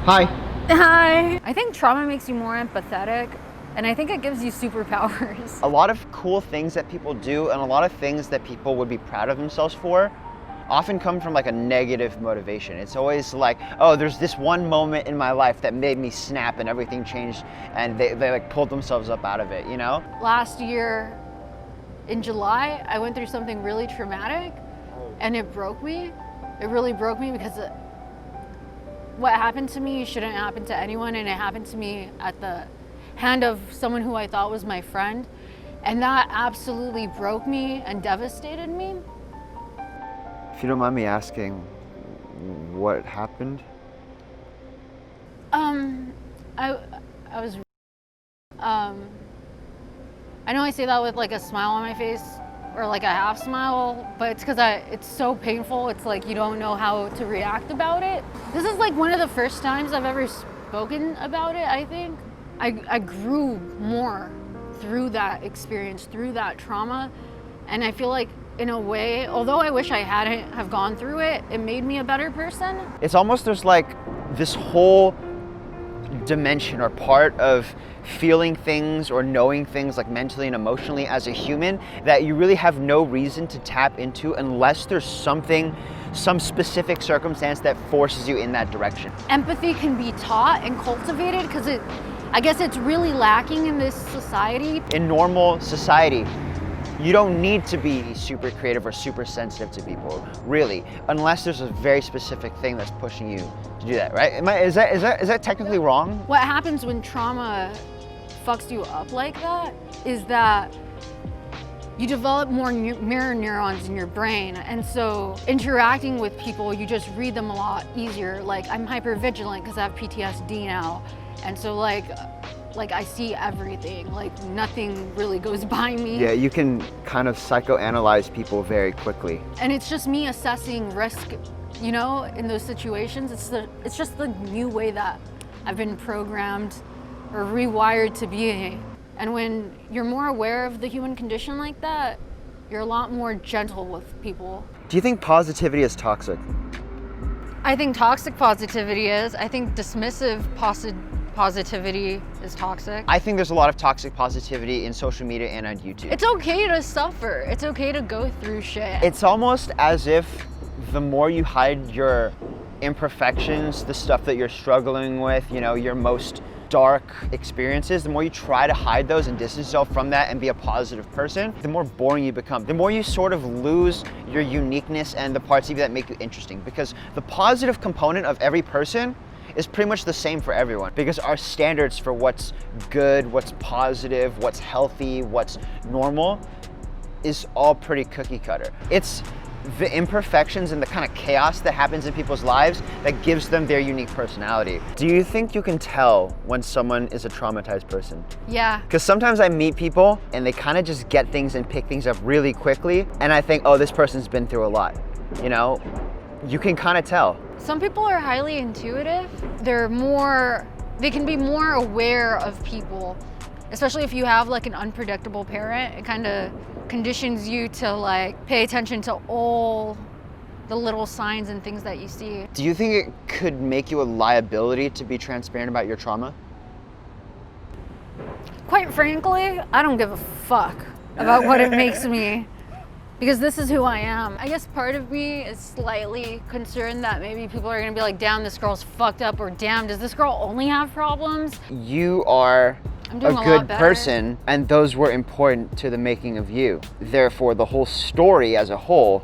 Hi. Hi. I think trauma makes you more empathetic, and I think it gives you superpowers. A lot of cool things that people do and a lot of things that people would be proud of themselves for often come from like a negative motivation. It's always like, oh, there's this one moment in my life that made me snap and everything changed, and they like pulled themselves up out of it, you know? Last year in July, I went through something really traumatic, and it broke me. It really broke me because what happened to me shouldn't happen to anyone, and it happened to me at the hand of someone who I thought was my friend, and that absolutely broke me and devastated me. If you don't mind me asking, what happened? I was I know I say that with like a smile on my face or like a half smile, but it's because it's so painful. It's like you don't know how to react about it. This is like one of the first times I've ever spoken about it, I think. I grew more through that experience, through that trauma, and I feel like in a way, although I wish I hadn't have gone through it, it made me a better person. It's almost there's like this whole dimension or part of feeling things or knowing things like mentally and emotionally as a human that you really have no reason to tap into unless there's some specific circumstance that forces you in that direction. Empathy can be taught and cultivated because I guess it's really lacking in this society. In normal society, you don't need to be super creative or super sensitive to people, really, unless there's a very specific thing that's pushing you to do that, right? Is that technically wrong? What happens when trauma fucks you up like that is that you develop more mirror neurons in your brain, and so interacting with people, you just read them a lot easier. Like, I'm hypervigilant because I have PTSD now, and so like I see everything, like nothing really goes by me. Yeah, you can kind of psychoanalyze people very quickly. And it's just me assessing risk, you know, in those situations. It's just the new way that I've been programmed or rewired to be. And when you're more aware of the human condition like that, you're a lot more gentle with people. Do you think positivity is toxic? I think toxic positivity is. I think dismissive positivity is toxic. I think there's a lot of toxic positivity in social media and on YouTube. It's okay to suffer. It's okay to go through shit. It's almost as if the more you hide your imperfections, the stuff that you're struggling with, you know, your most dark experiences, the more you try to hide those and distance yourself from that and be a positive person, the more boring you become. The more you sort of lose your uniqueness and the parts of you that make you interesting. Because the positive component of every person is pretty much the same for everyone, because our standards for what's good, what's positive, what's healthy, what's normal is all pretty cookie cutter. It's the imperfections and the kind of chaos that happens in people's lives that gives them their unique personality. Do you think you can tell when someone is a traumatized person? Yeah. Because sometimes I meet people and they kind of just get things and pick things up really quickly, and I think, oh, this person's been through a lot. You know, you can kind of tell. Some people are highly intuitive. They can be more aware of people, especially if you have like an unpredictable parent. It kind of conditions you to like pay attention to all the little signs and things that you see. Do you think it could make you a liability to be transparent about your trauma? Quite frankly, I don't give a fuck about what it makes me, because this is who I am. I guess part of me is slightly concerned that maybe people are gonna be like, damn, this girl's fucked up, or damn, does this girl only have problems? You are I'm doing a a good lot better. person, and those were important to the making of you. Therefore, the whole story as a whole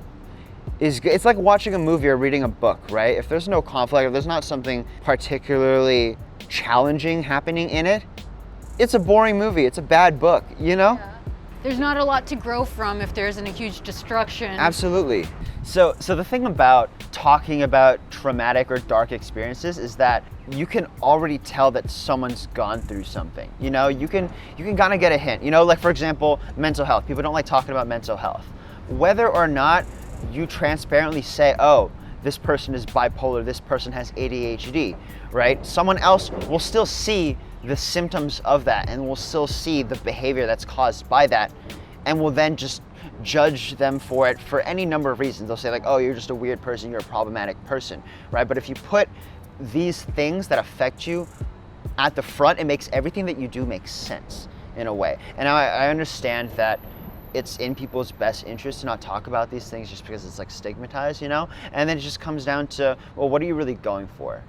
is good. It's like watching a movie or reading a book, right? If there's no conflict, if there's not something particularly challenging happening in it, it's a boring movie. It's a bad book, you know? Yeah. There's not a lot to grow from if there isn't a huge destruction. Absolutely. So the thing about talking about traumatic or dark experiences is that you can already tell that someone's gone through something. You know, you can kind of get a hint. You know, like for example, mental health. People don't like talking about mental health. Whether or not you transparently say, oh, this person is bipolar, this person has ADHD, right? Someone else will still see the symptoms of that and will still see the behavior that's caused by that, and will then just judge them for it for any number of reasons. They'll say like, oh, you're just a weird person, you're a problematic person, right? But if you put these things that affect you at the front, it makes everything that you do make sense in a way. And I understand that it's in people's best interest to not talk about these things just because it's like stigmatized, you know? And then it just comes down to, well, what are you really going for?